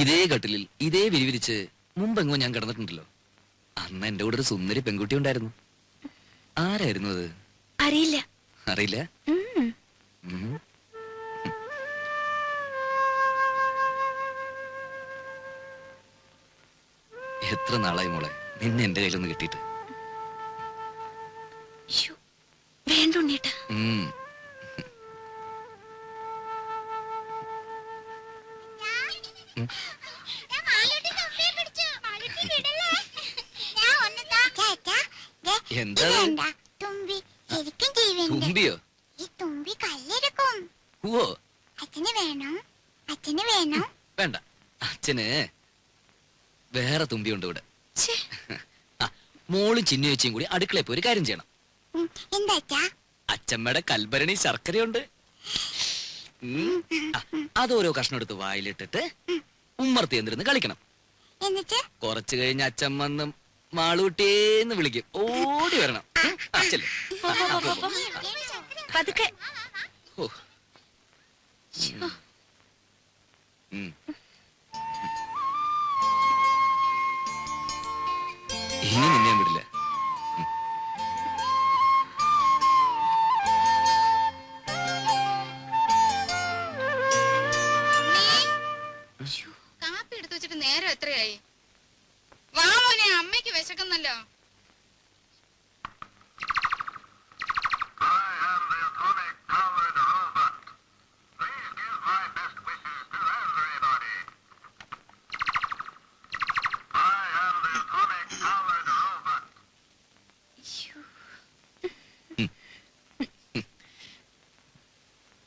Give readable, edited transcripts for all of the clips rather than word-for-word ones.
ഇതേ കട്ടിലിൽ ഇതേ വിരിവിരിച്ച് മുമ്പെങ്ങോ ഞാൻ കിടന്നിട്ടുണ്ടല്ലോ. അന്ന് എന്റെ കൂടെ ഒരു സുന്ദരി പെൺകുട്ടി ഉണ്ടായിരുന്നു. ആരായിരുന്നു അത്? അറിയില്ല. അറിയില്ല? എത്ര നാളായി മോളെ നിന്നെ എന്റെ കയ്യിലൊന്ന് കിട്ടിയിട്ട്. വേണ്ട ഉണ്ണീട്ടാ. എന്താ തുമ്പിയോ? വേണ്ട, അച്ഛന് വേറെ തുമ്പിയുണ്ട് ഇവിടെ. മോളും ചിന്നു ചേച്ചിയും കൂടി അടുക്കളയിൽ പോയി ഒരു കാര്യം ചെയ്യണം. അച്ഛമ്മയുടെ കൽഭരണി ശർക്കരയുണ്ട്. അതോരോ കഷ്ണം എടുത്ത് വായിലിട്ടിട്ട് ഉമ്മർത്തി എന്നിരുന്ന് കളിക്കണം. കുറച്ചു കഴിഞ്ഞ് അച്ഛൻ വന്ന് മാളൂട്ടേന്ന് വിളിക്കും. ഓടി വരണം. ഇനി നിന്നെ വിടില്ല. കാപ്പി എടുത്തു വെച്ചിട്ട് നേരം എത്രയായി? വാ മോനെ, അമ്മയ്ക്ക് വിശക്കുന്നല്ലോ.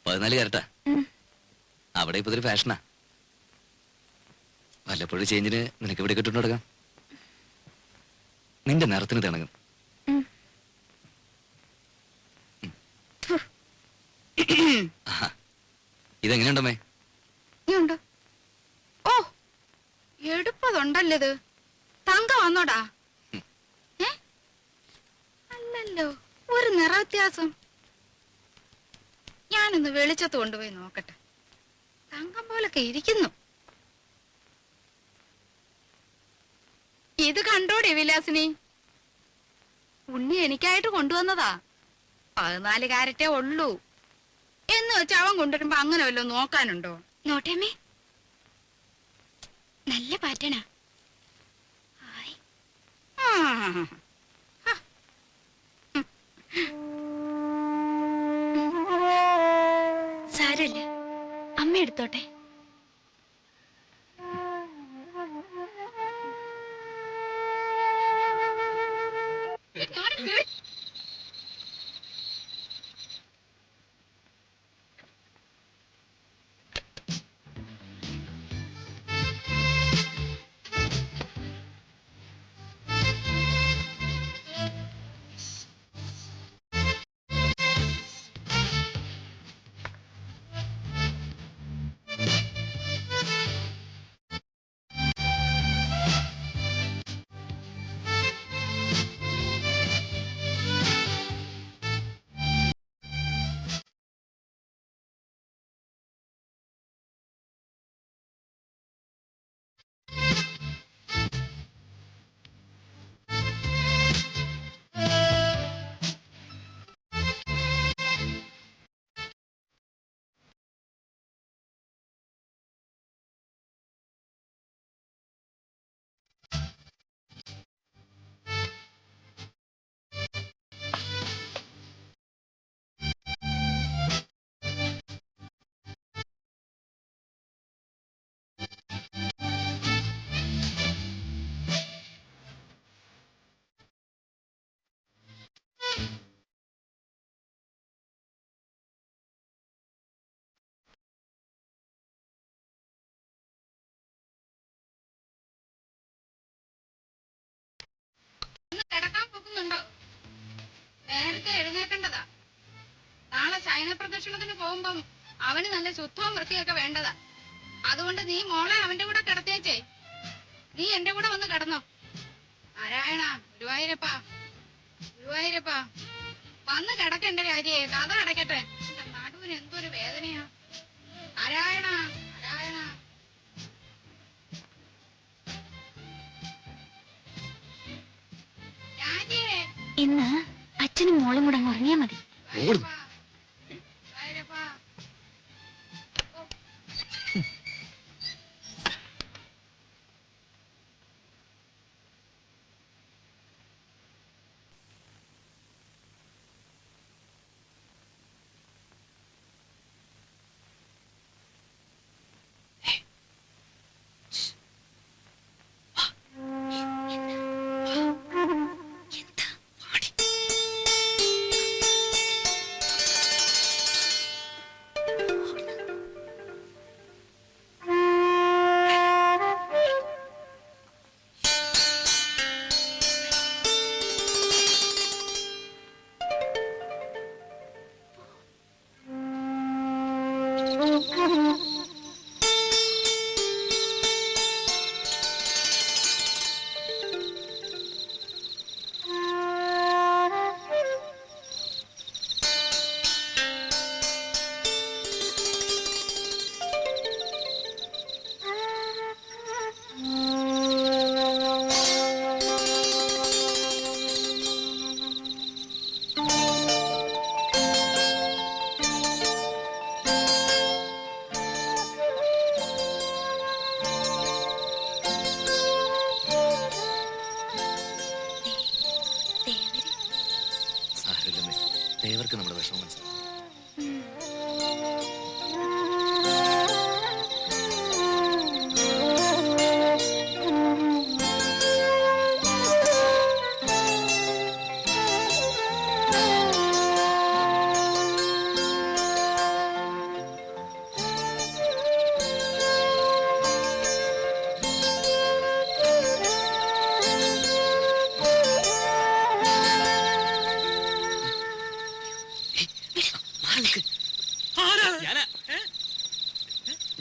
പതിനാല് കരട്ടാ. അവിടെ ഇപ്പൊ ഇതൊരു ഫാഷനാ. വല്ലപ്പോഴും ചേഞ്ചിന് നിനക്ക് ഇവിടെ കിട്ടുന്നു നടക്കാം. നിന്റെ നിറത്തിന് തിണങ്ങും. ഇതെങ്ങനെയുണ്ടമ്മേ? ഓ, എടുപ്പതുണ്ടല്ലോ ഇത്. തങ്ക വന്നോടാ? അല്ലല്ലോ, ഒരു നിറ വ്യത്യാസം. ഞാനൊന്ന് വെളിച്ചത്ത് കൊണ്ടുപോയി നോക്കട്ടെ. തങ്കം പോലൊക്കെ ഇരിക്കുന്നു. ഇത് കണ്ടോടെ വിലാസിനി? ഉണ്ണി എനിക്കായിട്ട് കൊണ്ടുവന്നതാ. 14 കാരറ്റേ ഉള്ളൂ എന്ന് വെച്ച് അവൻ കൊണ്ടുവരുമ്പോ അങ്ങനെ വല്ലോ നോക്കാനുണ്ടോ? നോട്ടേമ്മേ, നല്ല പാറ്റണ. സാരല്ല, അമ്മ എടുത്തോട്ടെ. കിടക്കാൻ പോകുന്നുണ്ടോ? നേരത്തെ എഴുന്നേക്കേണ്ടതാ. നാളെ ശയന പ്രദക്ഷിണത്തിന് പോകുമ്പം അവന് നല്ല ശുദ്ധവും വൃത്തിയൊക്കെ വേണ്ടതാ. അതുകൊണ്ട് നീ മോളെ അവന്റെ കൂടെ കിടത്തേച്ചേ. നീ എന്റെ കൂടെ വന്ന് കിടന്നോ. നാരായണ, ഗുരുവായൂരപ്പാ, ഗുരുവായൂരപ്പാ, വന്ന് കിടക്കണ്ട കാര്യേ. കഥ അടയ്ക്കട്ടെ. എന്റെ നടുവിന് എന്തൊരു വേദനയാ. നാരായണ, നാരായണ. ഇന്ന് അച്ഛനും മോളും കൂടെ അങ്ങ് ഉറങ്ങിയാ മതി. ഓടുന്നു. ദേവർക്ക് നമ്മുടെ വിഷമം മനസ്സിലാവും.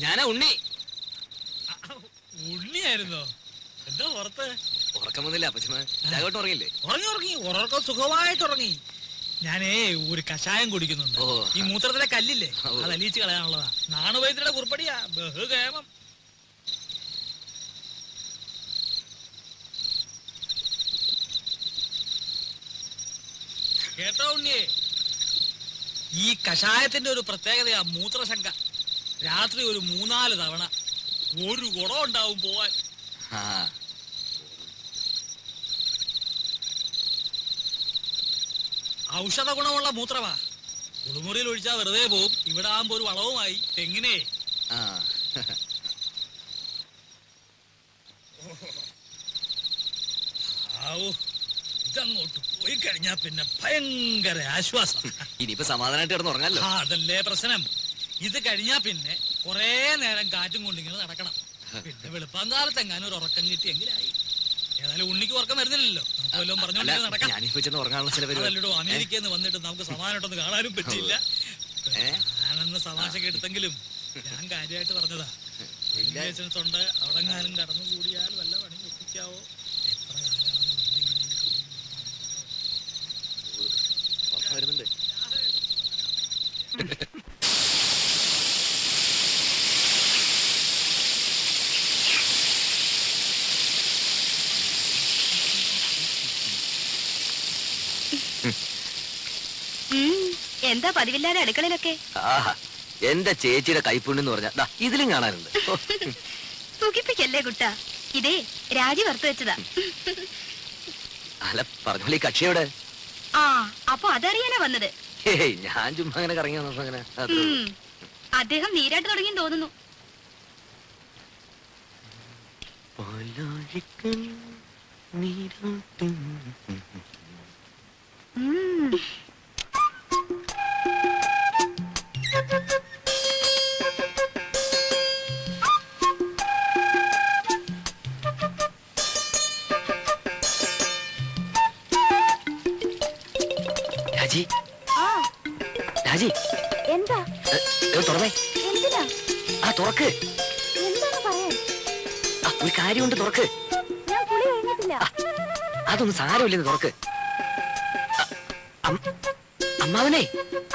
ഞാനാ ഉണ്ണി. ഉണ്ണിയായിരുന്നോ? എന്താ പുറത്ത്? ഉറക്കം വന്നില്ല അപ്പച്ചമ്മ. രാഘവട്ടം ഉറങ്ങില്ലേ? ഉറങ്ങി ഉറക്കം സുഖമായിട്ട് ഉറങ്ങി. ഞാനേ ഒരു കഷായം കുടിക്കുന്നുണ്ട്. ഈ മൂത്രത്തിലെ കല്ലില്ലേ, അത് അലിയിച്ച് കളയാനുള്ളതാ. നാണുവൈദ്യരുടെ കുറിപ്പടിയാ, ബഹുകേമം. കേട്ടോ ഉണ്ണിയെ, ഈ കഷായത്തിന്റെ ഒരു പ്രത്യേകതയാ മൂത്രശങ്ക. രാത്രി ഒരു 3-4 തവണ ഒരു കുടം ഉണ്ടാവും പോവാൻ. ഔഷധ ഗുണമുള്ള മൂത്രമാ. കുളിമുറിയിൽ ഒഴിച്ചാൽ വെറുതെ പോവും. ഇവിടെ ആകുമ്പോ ഒരു വളവുമായി. തെങ്ങിനെ ഇതങ്ങോട്ട് പോയി കഴിഞ്ഞാ പിന്നെ ഭയങ്കര ആശ്വാസം. ഇനിയിപ്പോ സമാധാനമായിട്ട് കിടന്ന് ഉറങ്ങാലോ. അതല്ലേ പ്രശ്നം. ഇത് കഴിഞ്ഞാ പിന്നെ കൊറേ നേരം കാറ്റും കൊണ്ടിങ്ങനെ നടക്കണം. പിന്നെ വെളുപ്പാങ്കാലത്ത് എങ്ങാനും ഒരു ഉറക്കം കിട്ടിയെങ്കിലായി. ഏതായാലും ഉണ്ണിക്ക് ഉറക്കം വരുന്നില്ലല്ലോ. നമുക്ക് വല്ലതും പറഞ്ഞോണ്ട് നടക്കാം. അതല്ലടോ, അമേരിക്കയിൽ നിന്ന് വന്നിട്ട് നമുക്ക് സമാധാനമായിട്ടൊന്ന് കാണാനും പറ്റില്ല. ഞാനെന്ന് തമാശക്ക് എടുത്തെങ്കിലും ഞാൻ കാര്യമായിട്ട് പറഞ്ഞതാ. റിലേഷൻസ് ഉണ്ട്. അവിടെങ്ങാനും കടന്നു കൂടിയാൽ വല്ല പണി ഒപ്പിക്കാവോ? എത്ര കാലമാണ് വരുന്നുണ്ട്. എന്താ പതിവില്ലാതെ അടുക്കളയിലൊക്കെ? എന്റെ ചേച്ചിയുടെ കൈപ്പുണ്ണെന്ന് പറഞ്ഞാ ഇതിലും കാണാനുണ്ട്. സുഖിപ്പിക്കല്ലേ കുട്ടാ, ഇതേ രാജി വറുത്ത് വെച്ചതാ. അല്ല പറഞ്ഞോളി, കക്ഷിയോടെ? ആ, അപ്പൊ അതറിയാനാ വന്നത്? ഞാൻ ചുമ്മാ അങ്ങനെ കറങ്ങി വന്നപ്പോ അങ്ങനെ. അദ്ദേഹം നീരാട്ട് തുടങ്ങി തോന്നുന്നു. രാജി, രാജി, എന്താ തുറന്നേ. എന്തിനാ? ആ തുറക്ക്. എന്താണ് പറയാൻ? ഒരു കാര്യമുണ്ട്, തുറക്ക്. ഞാൻ കുളി കഴിഞ്ഞിട്ടില്ല. അതൊന്നും സാരമില്ലെന്ന് തുറക്ക്. അമ്മാവനെ.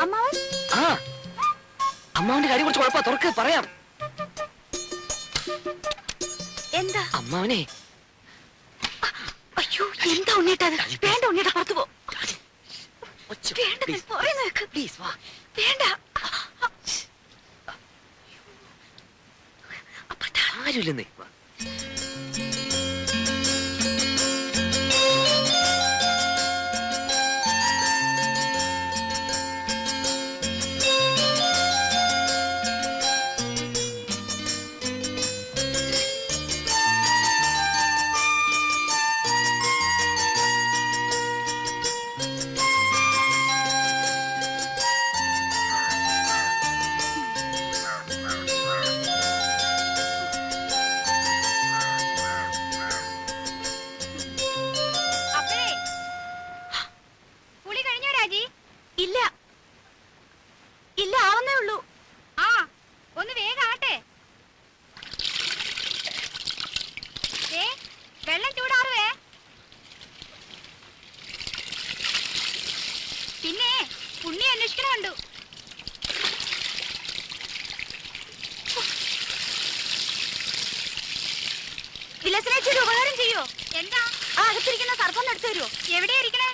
അമ്മാവൻ? ആ, അമ്മാവന്റെ കാര്യം കുറച്ച് കുഴപ്പ. തുറക്ക്, പറയാം. എന്താ? അമ്മാവനെ. അയ്യോ, എന്താ ഉണ്ണിട്ടത്? വേണ്ട ഉണ്ണിയുടെ, പുറത്തു പോ. പ്ലീസ് വാ. വേണ്ട. ആരുമില്ലെന്നേ. വാ. ഇല്ല ഇല്ല, ആവുന്നേ ഉള്ളൂ. ആ ഒന്ന് വേഗാട്ടെ. വെള്ളം ചൂടാറുവേ. പിന്നെ പുണ്ണി അന്വേഷിക്കണ കണ്ടു. വിലസിനേച്ചി ഒരു ഉപകാരം ചെയ്യോ? എന്താ? ആ അകത്തിരിക്കുന്ന സർപ്പം എടുത്തു തരുമോ? എവിടെയാ ഇരിക്കണേ?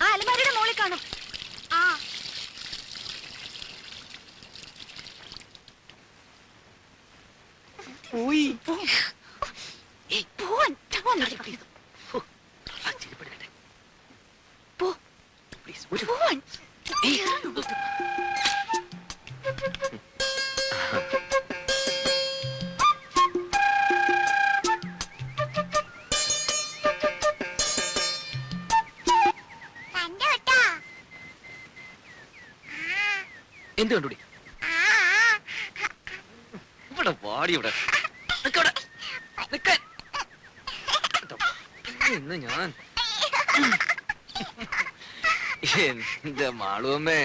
ആ അലമാരിയുടെ മുകളിൽ കാണും. ആ എന്ത് കണ്ടുപിടി? ഇവിടെ പാടി ഇവിടെ ഇന്ന് ഞാൻ എന്റെ മാളുവമ്മേ.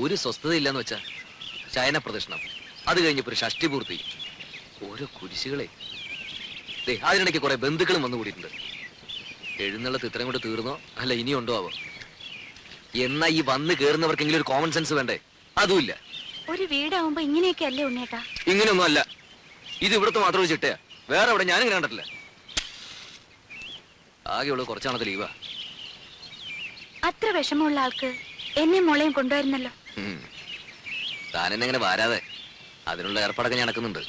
ഒരു സ്വസ്ഥത ഇല്ലെന്ന് വെച്ചാ ശയന പ്രദക്ഷിണം, അത് കഴിഞ്ഞപ്പോ ഒരു ഷഷ്ടി പൂർത്തി, ഓരോ കുരിശുകളെ. അതിനിടയ്ക്ക് കുറെ ബന്ധുക്കളും വന്നു കൂടിയിട്ടുണ്ട്. എഴുന്നള്ളത്ത് ഇത്രയും കൊണ്ട് തീർന്നോ അല്ല ഇനിയുണ്ടോ ആവോ? എന്നാ ഈ വന്ന് കേറുന്നവർക്കെങ്കിലും ഒരു കോമൺ സെൻസ് വേണ്ടേ? അതുമില്ല. ഒരു വീടാവുമ്പോ ഇങ്ങനെയൊക്കെ അല്ലേ ഉണ്ണേട്ടാ? ഇങ്ങനെയൊന്നും അല്ല. ഇത് ഇവിടുത്തെ മാത്രം ഒരു ചിട്ടയാ, വേറെ എവിടെ ഞാനിങ്ങനെ കണ്ടിട്ടില്ല. ആകെയുള്ളത് കുറച്ചാണത് ലീവാ. അത്ര വിഷമമുള്ള ആൾക്ക് എന്നെ മോളെയും കൊണ്ടുവരുന്നല്ലോ. താനെന്നെ ഇങ്ങനെ വരാതെ അതിനുള്ള ഏർപ്പാടൊക്കെ ഞാൻ നടക്കുന്നുണ്ട്.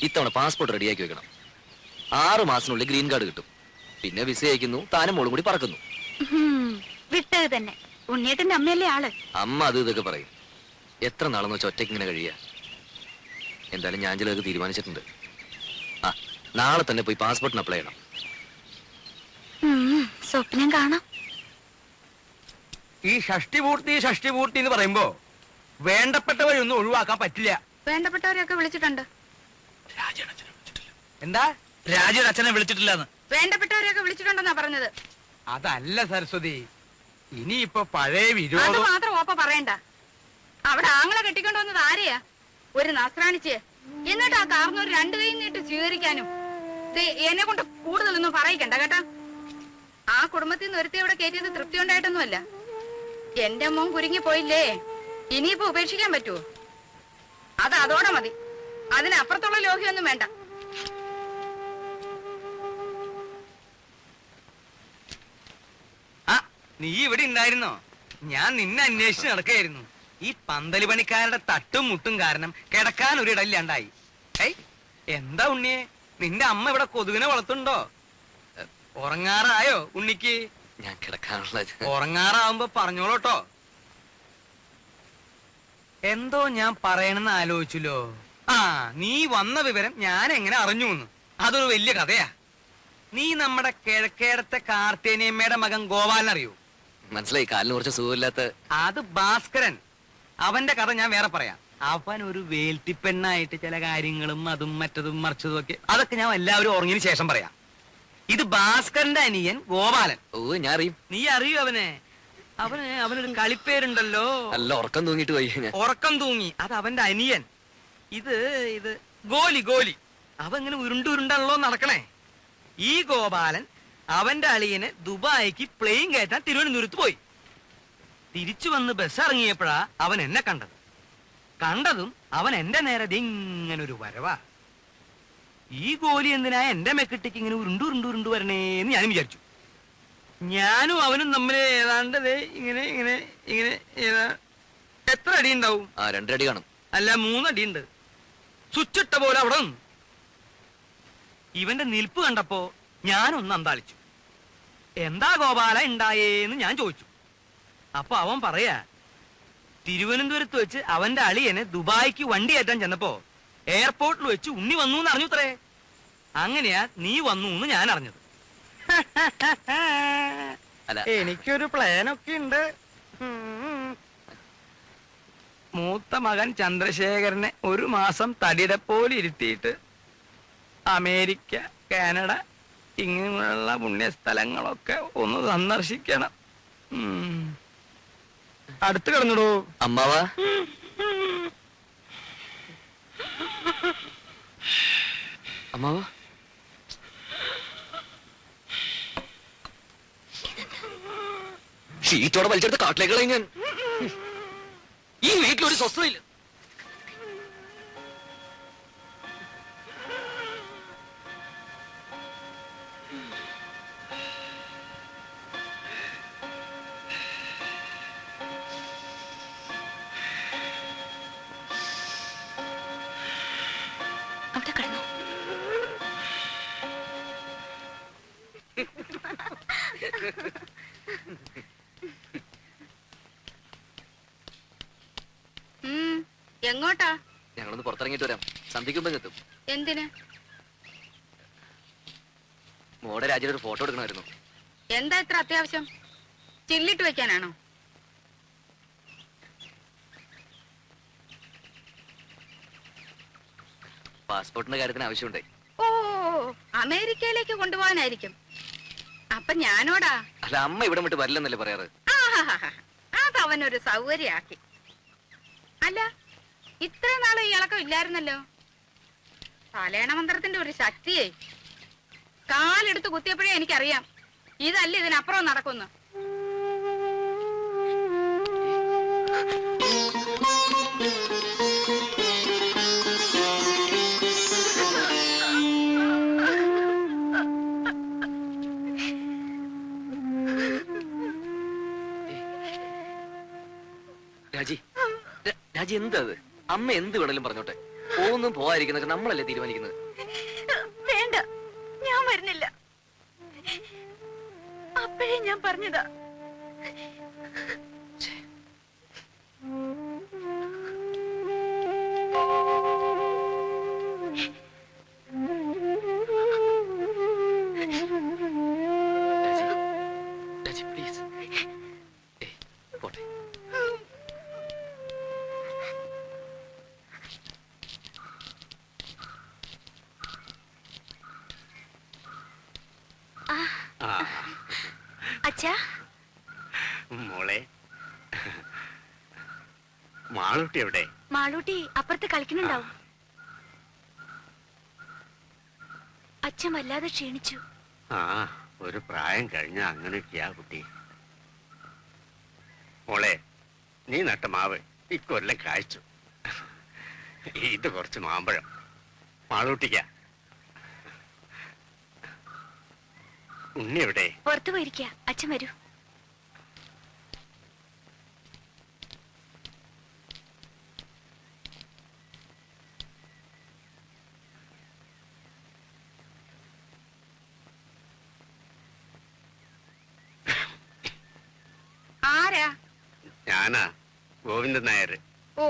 ഇത്തവണ പാസ്പോർട്ട് റെഡിയാക്കി വെക്കണം. 6 മാസത്തിനുള്ളിൽ ഗ്രീൻ കാർഡ് കിട്ടും. പിന്നെ വിസ അയക്കുന്നു, താനും മോളും കൂടി പറക്കുന്നു. വിട്ടത് തന്നെ. ഉണ്ണിയേട്ടന്റെ അമ്മയല്ലേ ആള്. അമ്മ അത് ഇതൊക്കെ പറയും. എത്ര നാളെന്ന് വെച്ചാൽ ഒറ്റയ്ക്ക് ഇങ്ങനെ കഴിയാ. എന്തായാലും ഞാൻ ചിലതൊക്കെ തീരുമാനിച്ചിട്ടുണ്ട്. ആ നാളെ തന്നെ പോയി പാസ്പോർട്ടിന് അപ്ലൈ ചെയ്യണം. സ്വപ്നം കാണാം. ഈ ഷഷ്ടിപൂർത്തി എന്ന് പറയുമ്പോ വേണ്ടപ്പെട്ടവരൊന്നും ഒഴിവാക്കാൻ പറ്റില്ല. വേണ്ടപ്പെട്ടവരെയൊക്കെ വിളിച്ചിട്ടുണ്ട്. എന്താ? രാജയുടെ അച്ഛനെ വിളിച്ചിട്ടില്ലെന്ന്. വേണ്ടപ്പെട്ടവരെയൊക്കെ വിളിച്ചിട്ടുണ്ടെന്നാ പറഞ്ഞത്. അതല്ല സരസ്വതി, ഇനിയിപ്പൊ പഴയ അത് വിരോധം. മാത്രം ഓപ്പ പറയണ്ട. അവിടെ ആങ്ങളെ കെട്ടിക്കൊണ്ടു വന്നത് ആരെയാ? ഒരു നസ്രാണിച്ച്. എന്നിട്ട് ആ കാർന്നൊരു 2 കൈ നീട്ട് സ്വീകരിക്കാനും. എന്നെ കൊണ്ട് കൂടുതലൊന്നും പറയിക്കണ്ട കേട്ടാ. ആ കുടുംബത്തിൽ നിന്ന് ഒരുത്തി ഇവിടെ കയറ്റിയത് തൃപ്തി ഉണ്ടായിട്ടൊന്നുമല്ല. എന്റെ മോൻ കുരുങ്ങി പോയില്ലേ, ഇനിയിപ്പോ ഉപേക്ഷിക്കാൻ പറ്റുമോ? അത് അതോടെ മതി. അതിനപ്പുറത്തുള്ള ലോഹ്യൊന്നും വേണ്ട. ആ നീ ഇവിടെ ഉണ്ടായിരുന്നോ? ഞാൻ നിന്നെ അന്വേഷിച്ച് നടക്കുകയായിരുന്നു. ഈ പന്തല് പണിക്കാരുടെ തട്ടും മുട്ടും കാരണം കിടക്കാൻ ഒരു ഇടയില്ലാണ്ടായി. എന്താ ഉണ്ണിയെ, നിന്റെ അമ്മ ഇവിടെ കൊതുകിനെ വളർത്തുണ്ടോ? ഉറങ്ങാറായോ ഉണ്ണിക്ക്? ഞാൻ കിടക്കാനുള്ള ഉറങ്ങാറാവുമ്പോ പറഞ്ഞോളൂട്ടോ. എന്തോ ഞാൻ പറയണെന്ന് ആലോചിച്ചല്ലോ. ആ നീ വന്ന വിവരം ഞാൻ എങ്ങനെ അറിഞ്ഞു എന്ന്, അതൊരു വലിയ കഥയാ. നീ നമ്മുടെ കിഴക്കേടത്തെ കാർത്തേനിയമ്മയുടെ മകൻ ഗോപാലനറിയോ? മനസ്സിലായി. കാലിന് കുറച്ച് സുഖമില്ലാത്ത. അത് ഭാസ്കരൻ. അവന്റെ കഥ ഞാൻ വേറെ പറയാം. അവൻ ഒരു വേൽത്തിപ്പെണ്ണായിട്ട് ചില കാര്യങ്ങളും അതും മറ്റതും മറിച്ചതും ഒക്കെ, അതൊക്കെ ഞാൻ എല്ലാവരും ഉറങ്ങിയതിന് ശേഷം പറയാം. ഇത് ഭാസ്കരന്റെ അനിയൻ ഗോപാലൻ. ഓ ഞാൻ അറിയും. നീ അറിയൂ അവനെ? അവനൊരു കളിപ്പേരുണ്ടല്ലോ. നല്ല ഉറക്കം തൂങ്ങിട്ട് പോയി ഞാൻ. ഉറക്കം തൂങ്ങി, അത് അവന്റെ അനിയൻ. ഇത് ഗോലി. അവ ഇങ്ങനെ ഉരുണ്ടാണല്ലോ നടക്കണേ. ഈ ഗോപാലൻ അവന്റെ അളിയനെ ദുബായിക്ക് പ്ലെയിൻ കയറ്റാൻ തിരുവനന്തപുരത്ത് പോയി. തിരിച്ചു വന്ന് ബസ് ഇറങ്ങിയപ്പോഴാ അവൻ എന്നെ കണ്ടത്. കണ്ടതും അവൻ എന്റെ നേരെ ഇങ്ങനൊരു വരവാ. ഈ ഗോലി എന്തിനാ എന്റെ മെക്കിട്ടേക്ക് ഇങ്ങനെ ഉരുണ്ടു വരണേന്ന് ഞാനും വിചാരിച്ചു. ഞാനും അവനും തമ്മിൽ ഏതാണ്ട് ഇങ്ങനെ ഇങ്ങനെ ഇങ്ങനെ എത്ര അടി ഉണ്ടാവും? 2 അടി കാണും. അല്ല, 3 അടിയുണ്ട്. സ്വിച്ചിട്ട പോലെ അവിടെ നിന്നു. ഇവന്റെ നിൽപ്പ് കണ്ടപ്പോ ഞാനൊന്ന് അന്താളിച്ചു. എന്താ ഗോപാല ഉണ്ടായേന്ന് ഞാൻ ചോദിച്ചു. അപ്പൊ അവൻ പറയാ, തിരുവനന്തപുരത്ത് വെച്ച് അവന്റെ അളിയനെ ദുബായിക്ക് വണ്ടി കയറ്റാൻ ചെന്നപ്പോ എയർപോർട്ടിൽ വെച്ച് ഉണ്ണി വന്നു എന്ന് അറിഞ്ഞുത്രേ. അങ്ങനെയാ നീ വന്നു എന്ന് ഞാൻ അറിഞ്ഞത്. എനിക്കൊരു പ്ലാനൊക്കെ ഉണ്ട്. മൂത്ത മകൻ ചന്ദ്രശേഖരനെ 1 മാസം തടിയുടെ പോലെ ഇരുത്തിയിട്ട് അമേരിക്ക, കാനഡ ഇങ്ങനെയുള്ള പുണ്യസ്ഥലങ്ങളൊക്കെ ഒന്ന് സന്ദർശിക്കണം. അടുത്ത് കിടന്നിടൂ അമ്മാവ. അമ്മാവ ഷീറ്റോടെ വലിച്ചെടുത്ത് കാട്ടിലേക്കളെ ഞാൻ. ഈ വീട്ടിലൊരു സ്വസ്ഥതയില്ല. അവിടെ കിടന്നു. എങ്ങോട്ടാ? ഞങ്ങളൊന്ന് പുറത്തിറങ്ങിയിട്ട് വരാം. സന്ധിക്കുമ്പോ എത്തും. എന്തിന്? മോടെ രാജ്യത്ത് ഒരു ഫോട്ടോ എടുക്കണമായിരുന്നു. എന്താ ഇത്ര അത്യാവശ്യം? ചില്ലിട്ട് വെക്കാനാണോ? പാസ്പോർട്ടിന്റെ കാര്യത്തിന് ആവശ്യമുണ്ടേ. ഓ, അമേരിക്കയിലേക്ക് കൊണ്ടുപോകാനായിരിക്കും. അപ്പൊ ഞാനോടാ? അല്ല, അമ്മ ഇവിടെ വിട്ട് വരില്ലെന്നല്ലേ പറയാറ്? അതവനൊരു സൗകര്യാക്കി. അല്ല, ഇത്ര നാളെ ഈ ഇളക്കം ഇല്ലായിരുന്നല്ലോ. തലേണ മന്ത്രത്തിന്റെ ഒരു ശക്തിയെ കാലെടുത്ത് കുത്തിയപ്പോഴേ എനിക്കറിയാം ഇതല്ല ഇതിനപ്പുറം നടക്കുന്നു. രാജി എന്താ അത്? അമ്മ എന്ത് വേണേലും പറഞ്ഞോട്ടെ. ഒന്നും പോവാതിരിക്കുന്നൊക്കെ നമ്മളല്ലേ തീരുമാനിക്കുന്നത്. വേണ്ട, ഞാൻ വരുന്നില്ല. അപ്പോഴേ ഞാൻ പറഞ്ഞതാ. പ്ലീസ് പോട്ടെ. അച്ഛാ, മോളെ, മാളൂട്ടി എവിടെ? മാളൂട്ടി അപ്പുറത്ത് കളിക്കുന്നുണ്ടാവും. അച്ഛൻ വല്ലാതെ ക്ഷീണിച്ചു. ആ, ഒരു പ്രായം കഴിഞ്ഞ അങ്ങനെയൊക്കെയാ കുട്ടി. മോളെ, നീ നട്ട മാവ് ഇക്കൊല്ലം കായ്ച്ചു. ഇത് കുറച്ച് മാമ്പഴം മാളൂട്ടിക്ക. ഉണ്ണി എവിടെ? പുറത്തു പോയിരിക്കുക. അച്ഛൻ വരൂ. ആരാ? ഞാനാ, ഗോവിന്ദൻ നായർ. ഓ,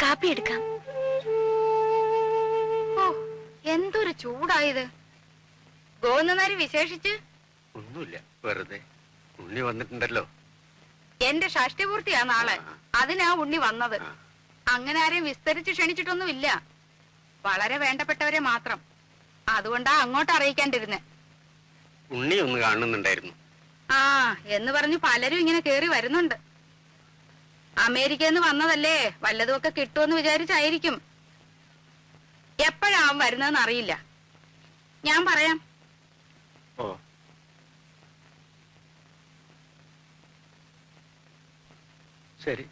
കാപ്പി എടുക്കാം. ഓ, എന്തൊരു ചൂടായത്. ഗോവിന്ദനാരി വിശേഷിച്ച് ഒന്നുമില്ല, വെറുതെ. ഉണ്ണി വന്നിട്ടുണ്ടല്ലോ. എന്റെ ഷഷ്ടിപൂർത്തിയാ നാളെ. അതിനാ ഉണ്ണി വന്നത്. അങ്ങനെ ആരെയും വിസ്തരിച്ച് ക്ഷണിച്ചിട്ടൊന്നുമില്ല. വളരെ വേണ്ടപ്പെട്ടവരെ മാത്രം. അതുകൊണ്ടാ അങ്ങോട്ട് അറിയിക്കാണ്ടിരുന്നെ. ഉണ്ണി ഒന്ന് കാണുന്നുണ്ടായിരുന്നു. ആ എന്ന് പറഞ്ഞു പലരും ഇങ്ങനെ കേറി വരുന്നുണ്ട്. അമേരിക്കയിൽ നിന്ന് വന്നതല്ലേ, വല്ലതുമൊക്കെ കിട്ടുമെന്ന് വിചാരിച്ചായിരിക്കും. എപ്പോഴാവും വരുന്നതെന്ന് അറിയില്ല. ഞാൻ പറയാം. ഓ ശരി.